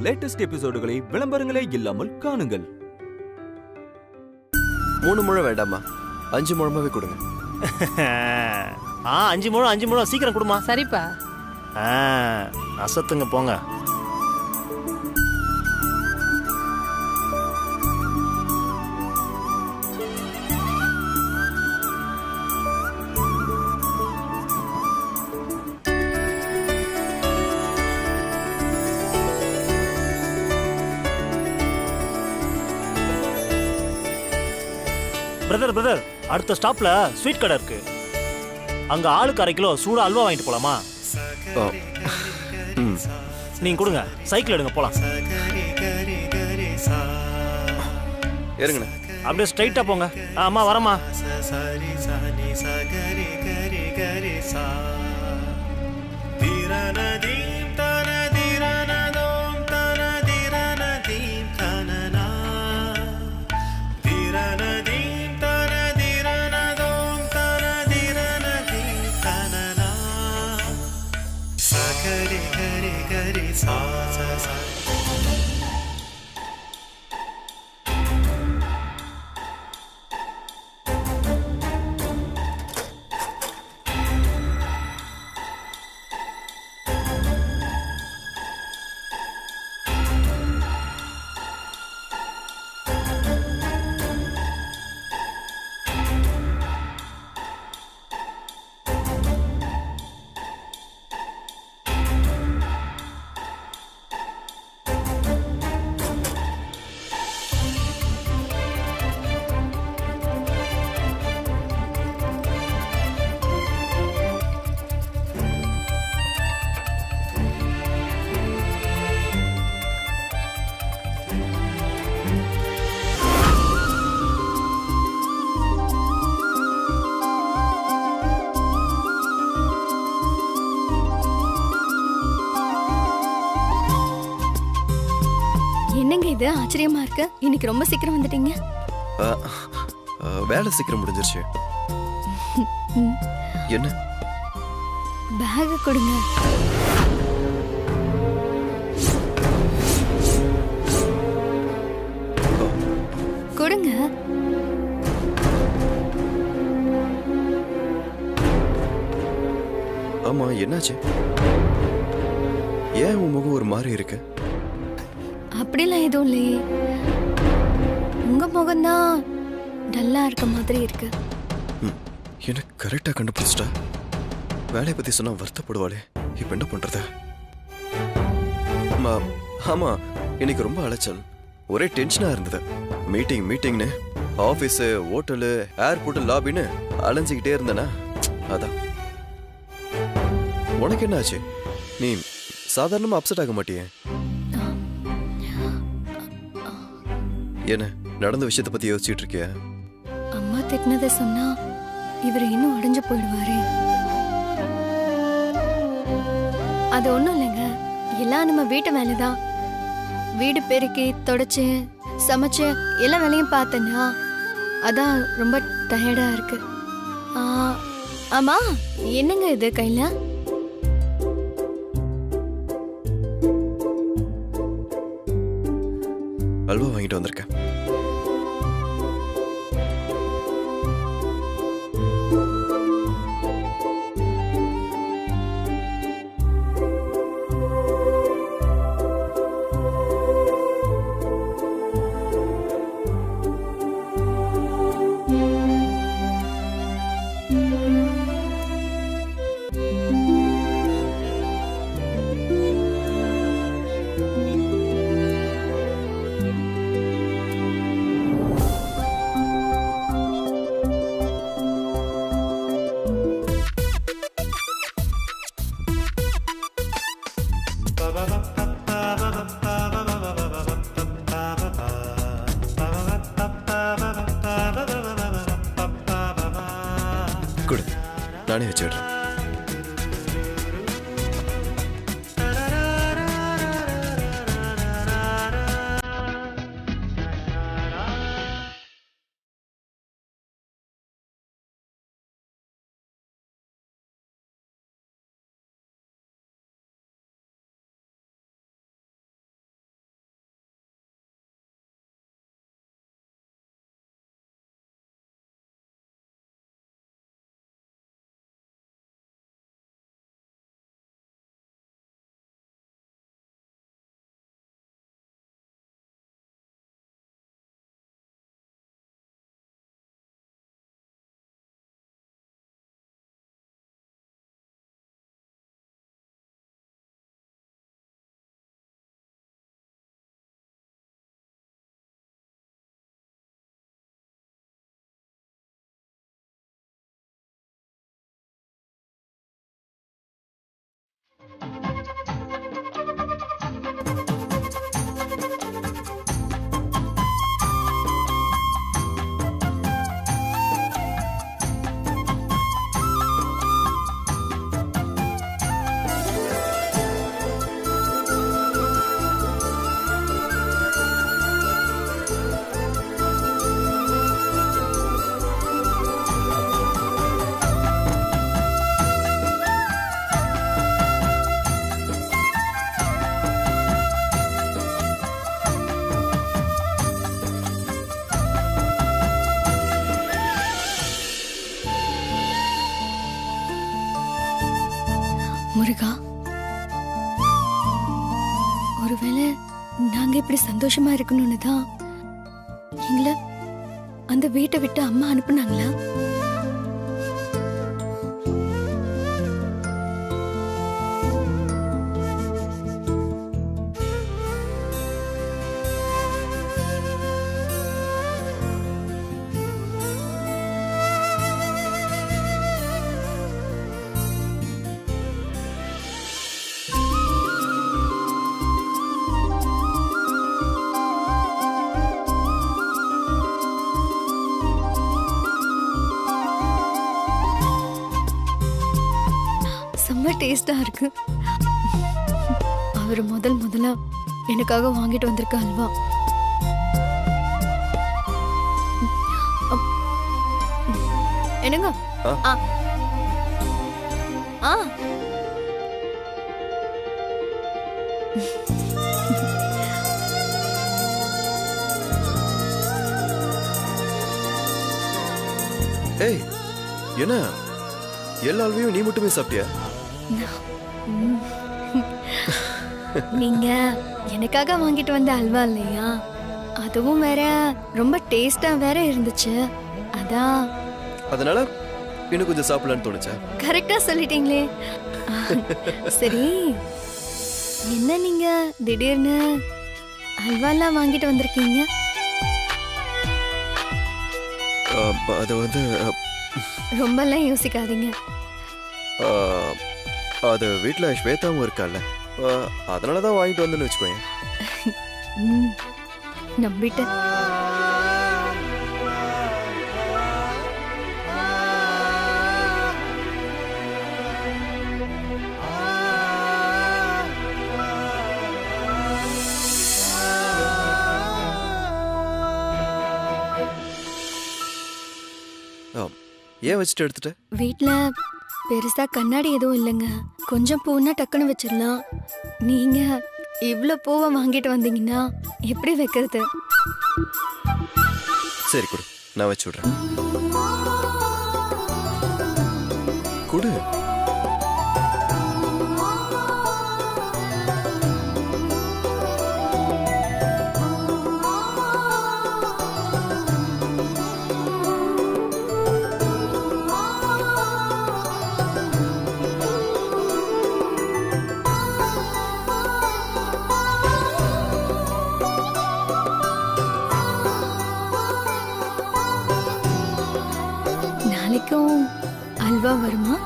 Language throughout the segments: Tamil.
லேட்டஸ்ட் எபிசோடுகளை விளம்பரங்களே இல்லாமல் காணுங்கள். 3 முழம் வேண்டாமா, 5 முழமாவே கொடுங்க. 5 முழம் சீக்கிரம் கொடுமா. சரிப்பா. அசத்துங்க போங்க. பிரதர் அடுத்த ஸ்டாப்ல ஸ்வீட் கடை இருக்கு. அங்க ஆளுக்கு 1/2 கிலோ சூடா அல்வா வாங்கிட்டு போலாமா? நீங்க கொடுங்க, சைக்கிள் எடுங்க போலாம். ஏறுங்கண்ணே. அப்படியே ஸ்ட்ரைட்டா போங்க. அம்மா வரமா. என்னங்க இது ஆச்சரியமா இருக்கு. இன்னைக்கு ரொம்ப சீக்கிரம் வந்துட்டீங்க. வேலை சீக்கிரம் முடிஞ்சிருச்சு. என்ன? பேக் கொடுங்க. கொடுங்க. ஆமா, என்னாச்சு? ஏன் உன் முகம் ஒரு மாதிரி இருக்கு? அப்படிலாம் எதுவும் இல்லையே. உங்க முகம்தான் டல்லா இருக்க மாதிரி இருக்கு. எனக்கு கரெக்டா கண்டுபிடிச்சிட்டா. வேலையை பத்தி சொன்னா வருத்தப்படுவாளே, இப்ப என்ன பண்றது? ஆமா, இன்னைக்கு ரொம்ப அலைச்சல், ஒரே டென்ஷனா இருந்தது. மீட்டிங்னு ஆபீஸ், ஹோட்டலு, ஏர்போர்ட், லாபின்னு அலைஞ்சிக்கிட்டே இருந்தனா, அதான். உனக்கு என்ன ஆச்சு? நீ சாதாரணமா அப்செட் ஆக மாட்டியே? என்ன நடந்த விஷயத்தை பத்தி யோசிச்சுட்டு இருக்கியா? அம்மா திட்டினதை சொன்னா இவர் இன்னும் அடைஞ்சு போயிடுவாரு. அது ஒண்ணும் இல்லைங்க, எல்லாம் நம்ம வீட்டு வேலைதான். வீடு பெருக்கி தொடச்சு சமைச்சு எல்லா வேலையும் பார்த்தேன்னா அதான் ரொம்ப டயர்டா இருக்கு. ஆமா, என்னங்க இது கையில? அல்வா வாங்கிட்டு வந்திருக்கேன். கொடு, நானே வச்சிடுறேன். ஒருவேளை நாங்க இப்படி சந்தோஷமா இருக்கணும்னு தான் எங்களை அந்த வீட்டை விட்டு அம்மா அனுப்புனாங்களா? செம்ம டேஸ்டா இருக்கு. அவர் முதல்ல எனக்காக வாங்கிட்டு வந்திருக்க அல்வா. என்னங்க? ஆ ஆ ஏய், என்ன எல்லா அல்வையும் நீ மட்டுமே சாப்பிட்டியா? நீங்க எனக்காக வாங்கிட்டு வந்த அல்வா இல்லையா, அதுவும் வேற ரொம்ப டேஸ்டா வேற இருந்துச்சு. அதான். அதனால இன்னும் கொஞ்சம் சாப்பிடலான்னு தோணுச்சா? கரெக்டா சொல்லிட்டீங்களே. சரி, என்ன நீங்க திடீர்னு அல்வாலாம் வாங்கிட்டு வந்திருக்கீங்க? அது வந்து ரொம்பலாம் யோசிக்காதீங்க. அது வீட்டுல ஸ்வேதாவும் இருக்கால, அதனாலதான் வாங்கிட்டு வந்தேன்னு வச்சுக்கோங்க. நம்பிட்டேன். ஏன் வச்சுட்டு எடுத்துட்ட? வீட்ல பெருசா கண்ணாடி எதுவும் இல்லைங்க. கொஞ்சம் பூன்னா டக்குன்னு வச்சிடலாம். நீங்க இவ்ளோ பூவை வாங்கிட்டு வந்தீங்கன்னா எப்படி வைக்கிறது? சரி கொடு, நான் வச்சு விடுறேன். கொடு. நாளைக்கும் அல்வா வருமா?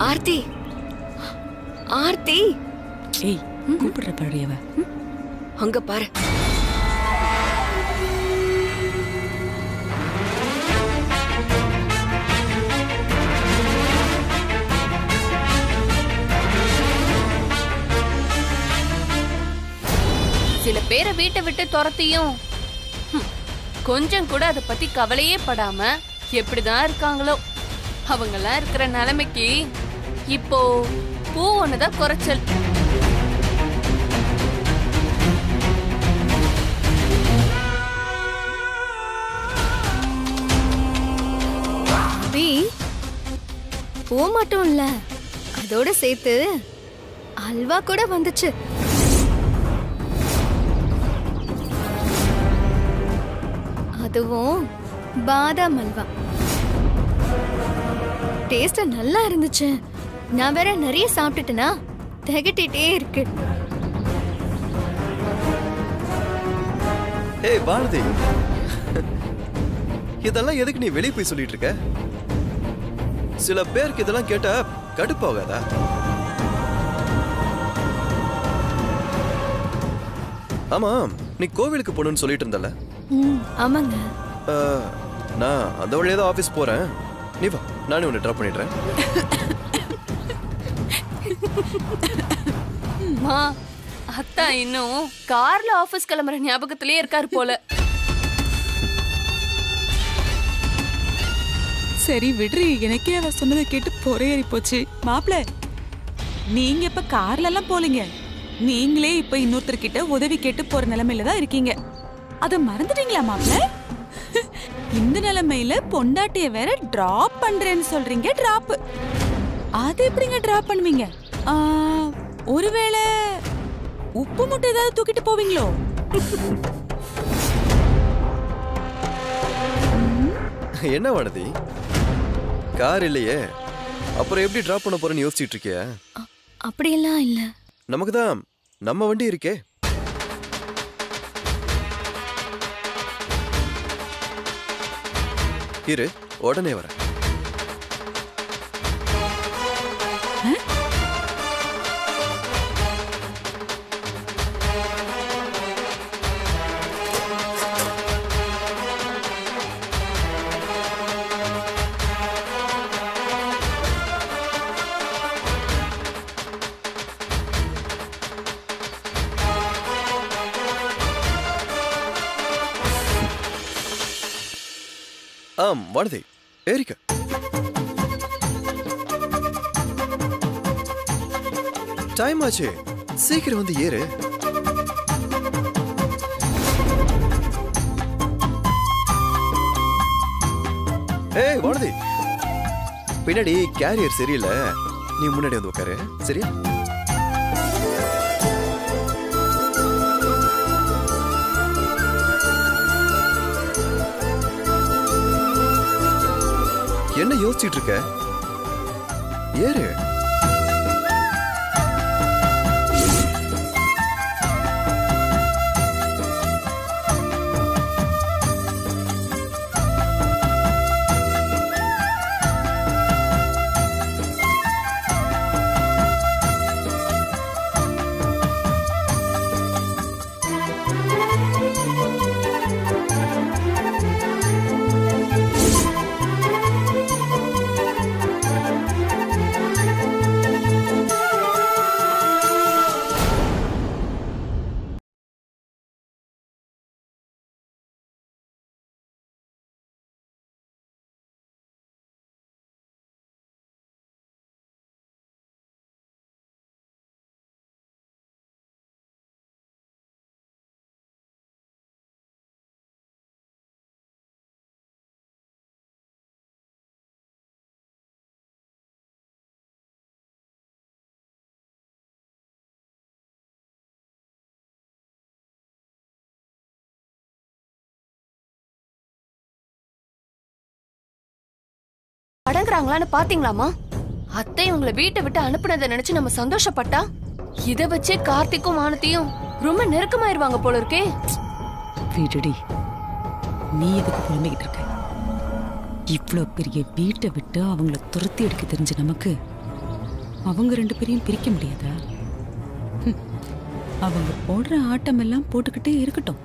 ஆர்த்தி, ஆர்த்தி. ஏய், கூப்பிடுற பாரு அவ. அங்க பாரு. சில பேரை வீட்டை விட்டு துரத்தியும் கொஞ்சம் கூட அதை பத்தி கவலையே படாம எப்படிதான் இருக்காங்களோ. அவங்கெல்லாம் இருக்கிற நிலைமைக்கு இப்போ பூ ஒண்ணுதான் குறைச்சல். பூ மட்டும் இல்ல, அதோட சேர்த்து அல்வா கூட வந்துச்சு. அதுவும் பாதாம் அல்வா. டேஸ்ட் நல்லா இருந்துச்சு. நான் வேற நிறைய சாப்பிட்டுட்டேனா, திகட்டிட்டே இருக்கு. ஏய் வானதி, இதெல்லாம் எதுக்கு நீ வெளியே போய் சொல்லிட்டு இருக்க? சில பேருக்கு இதெல்லாம் கேட்டா கடுப்பாகாதா? ஆமா, நீ கோவிலுக்கு போகணும்னு சொல்லிட்டு இருந்தல? ஆமாங்க. நான் அந்த வழியா தான் ஆபீஸ் போறேன். நீ வா, நானே உன்னை ட்ராப் பண்ணிடுறேன். அத்தா இன்னும் கார்ல ஆபீஸ் கிளம்புற ஞாபகத்திலே இருக்காரு போல. சரி விடுறி, எனக்கே அவ சொன்னதை கேட்டு பொறையேறி போச்சு. மாப்பிள, நீங்க இப்ப கார்ல எல்லாம் போலீங்க. நீங்களே இப்ப இன்னொருத்தர்கிட்ட உதவி கேட்டு போற நிலைமையில தான் இருக்கீங்க. அத மறந்துட்டீங்களா மாப்பிள? இந்த நிலைமையில பொண்டாட்டிய வேற டிராப் பண்றேன்னு சொல்றீங்க. டிராப் அது எப்படிங்க டிராப் பண்ணுவீங்க? ஒருவேளை உப்பு மூட்டை ஏதாவது தூக்கிட்டு போவீங்களோ? என்ன வானதி, கார் இல்லையே, அப்புறம் எப்படி டிராப் பண்ண போறேன்னு யோசிச்சுட்டு இருக்கியா? அப்படியெல்லாம் இல்ல. நமக்கு தான் நம்ம வண்டி இருக்கே. இரு, உடனே வரேன். வானதி, ஏறிக்க. டைம் ஆச்சு, சீக்கிரம் வந்து ஏறு. ஏய் வானதி, பின்னாடி கேரியர் சரியில்லை, நீ முன்னாடி வந்து உட்காரு, சரியா? என்ன யோசிச்சுட்டு இருக்க? ஏறு. அடங்குறாங்களான்னு பாத்தீங்களாமா? அத்தை உங்களை வீட்டை விட்டு அனுப்புனதை நினைச்சு நம்ம சந்தோஷப்பட்டா இத வச்சே கார்த்திக்கும் வானத்தையும் ரொம்ப நெருக்கமாயிருவாங்க போல இருக்கே. விடுடி, நீ எதுக்கு புலம்பிக்கிட்டு இருக்க? இவ்ளோ பெரிய வீட்டை விட்டு அவங்கள துரத்தி எடுக்க தெரிஞ்ச நமக்கு அவங்க 2 பேரையும் பிரிக்க முடியாதா? அவங்க போடுற ஆட்டம் எல்லாம் போட்டுக்கிட்டே இருக்கட்டும்.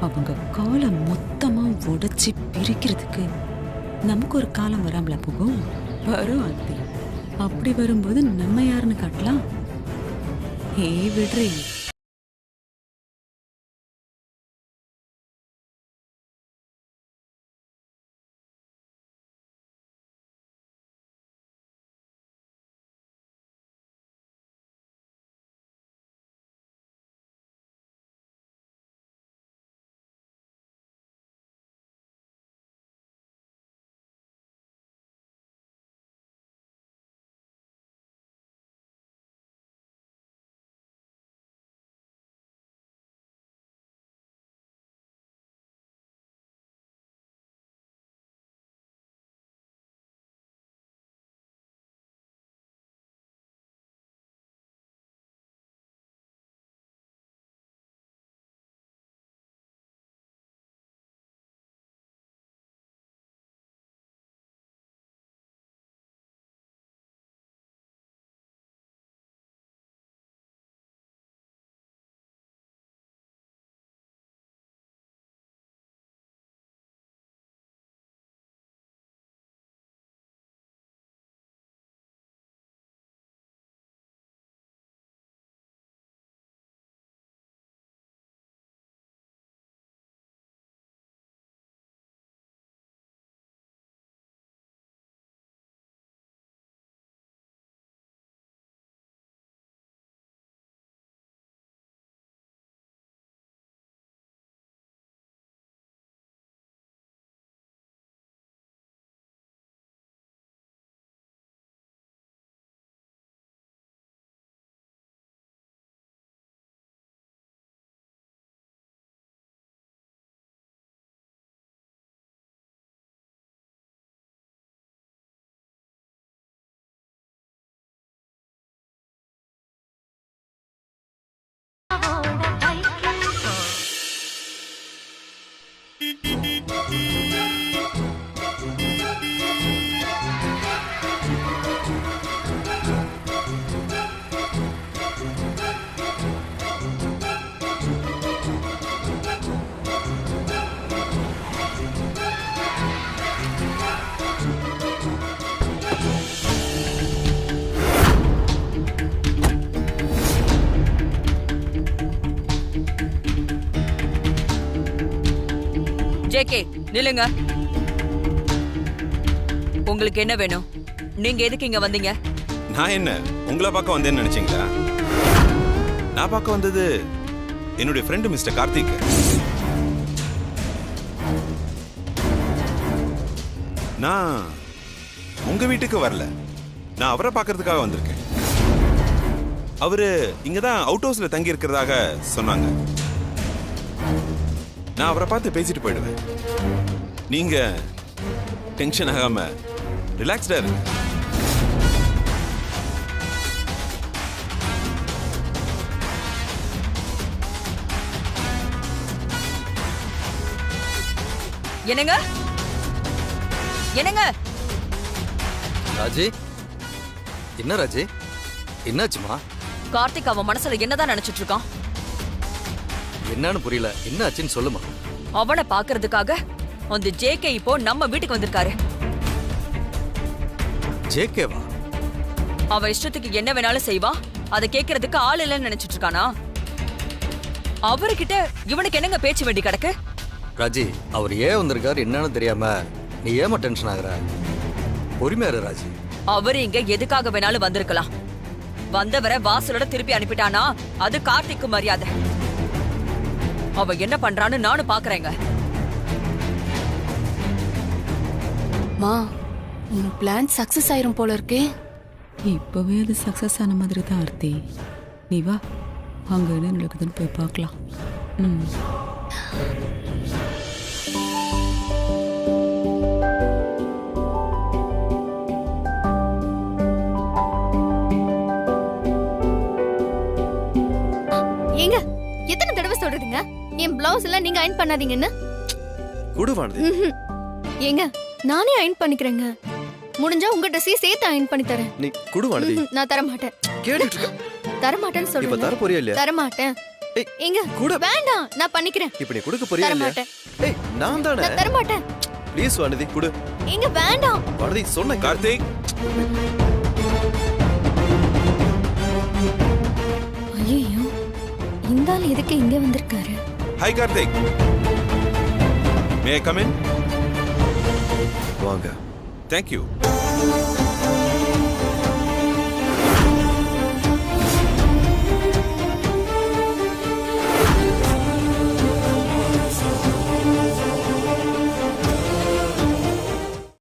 அவங்க காலை மொத்தமா உடைச்சி பிரிக்கிறதுக்கு நமக்கு ஒரு காலம் வராமல போகும். வரும் அத்தி. அப்படி வரும்போது நம்ம யாருன்னு காட்டலாம். ஏய் விடுறி. ஜேகே நில்லுங்க. உங்களுக்கு என்ன வேணும்? நீங்க எதுக்கு இங்க வந்தீங்க? நான் என்ன உங்களை பார்க்க வந்தேன்னு நினைச்சீங்களா? நான் பார்க்க வந்தது என்னுடைய ஃப்ரெண்டு மிஸ்டர் கார்த்திக். நான் உங்க வீட்டுக்கு வரல, நான் அவரை பார்க்கறதுக்காக வந்திருக்கேன். அவரு இங்கதான் அவுட் ஹவுஸ்ல தங்கி இருக்கிறதாக சொன்னாங்க. நான் அவரை பார்த்து பேசிட்டு போயிடுவேன். நீங்க டென்ஷன் ஆகாம ரிலாக்ஸ்டா இருங்க. என்னங்க என்னங்க? ராஜி, என்ன ராஜி, என்னாச்சுமா? கார்த்திக் அவன் மனசுல என்னதான் நினைச்சிட்டு இருக்கான்? என்னன்னு புரியல, என்ன ஆச்சுன்னு சொல்லுமா. அவனை பாக்குறதுக்காக அந்த ஜேகே இப்போ நம்ம வீட்டுக்கு வந்திருக்காரு. ஜேகேவா? அவன் இஷ்டத்துக்கு என்ன வேணாலும் செய்வான், அதை கேட்கறதுக்கு ஆள் இல்லைன்னு நினைச்சிட்டு இருக்கானா? அவர்கிட்ட இவனுக்கு என்னங்க பேச்சு வேண்டி கிடக்கு? ராஜி, அவர் ஏன் வந்திருக்காரு என்னன்னு தெரியாம நீ ஏமா டென்ஷன் ஆகுற? பொறுமையா இரு ராஜி. அவரு இங்க எதுக்காக வேணாலும் வந்திருக்கலாம். வந்தவரை வாசலோட திருப்பி அனுப்பிட்டானா அது கார்த்திக்கு மரியாதை. அவ என்ன பண்றான்னு நானும் பாக்குறேங்க. மா, உன் பிளான் சக்சஸ் ஆயிரும் போல இருக்கே. இப்பவே அது சக்சஸ் ஆன மாதிரி தான் ஆர்த்தி. நீ வா, அங்க என்ன நடக்குதுன்னு போய் பார்க்கலாம். ஏங்க, எத்தனை தடவை சொல்றதுங்க என் பிளவுஸ் எல்லாம் நீங்க அயன் பண்ணாதீங்கன்னு? குடுவானது. ஏங்க, நானே அயன் பண்ணிக்கிறேங்க. முடிஞ்சா உங்க ட்ரெஸ்ஸையும் சேர்த்து அயன் பண்ணி தரேன். நீ குடுவானது. நான் தர மாட்டேன். கேட்டுட்டு இருக்க. தர மாட்டேன்னு இப்ப சொல்றேன். தர போறியா இல்லையா? தர மாட்டேன். ஏய், ஏங்க, குடு. வேண்டாம், நான் பண்ணிக்கிறேன். இப்ப நீ குடுக்க போறியா தர இல்லையா? மாட்டேன். ஏய், நான் தானே. நான் தர மாட்டேன். ப்ளீஸ் வானதி, குடு. ஏங்க, வேண்டாம். வானதி சொன்ன கார்த்திக், ஐயோ, இந்த ஆள் எதுக்கு இங்க வந்திருக்காரு? Hi Karthik, may I come in? வாங்க. Thank you.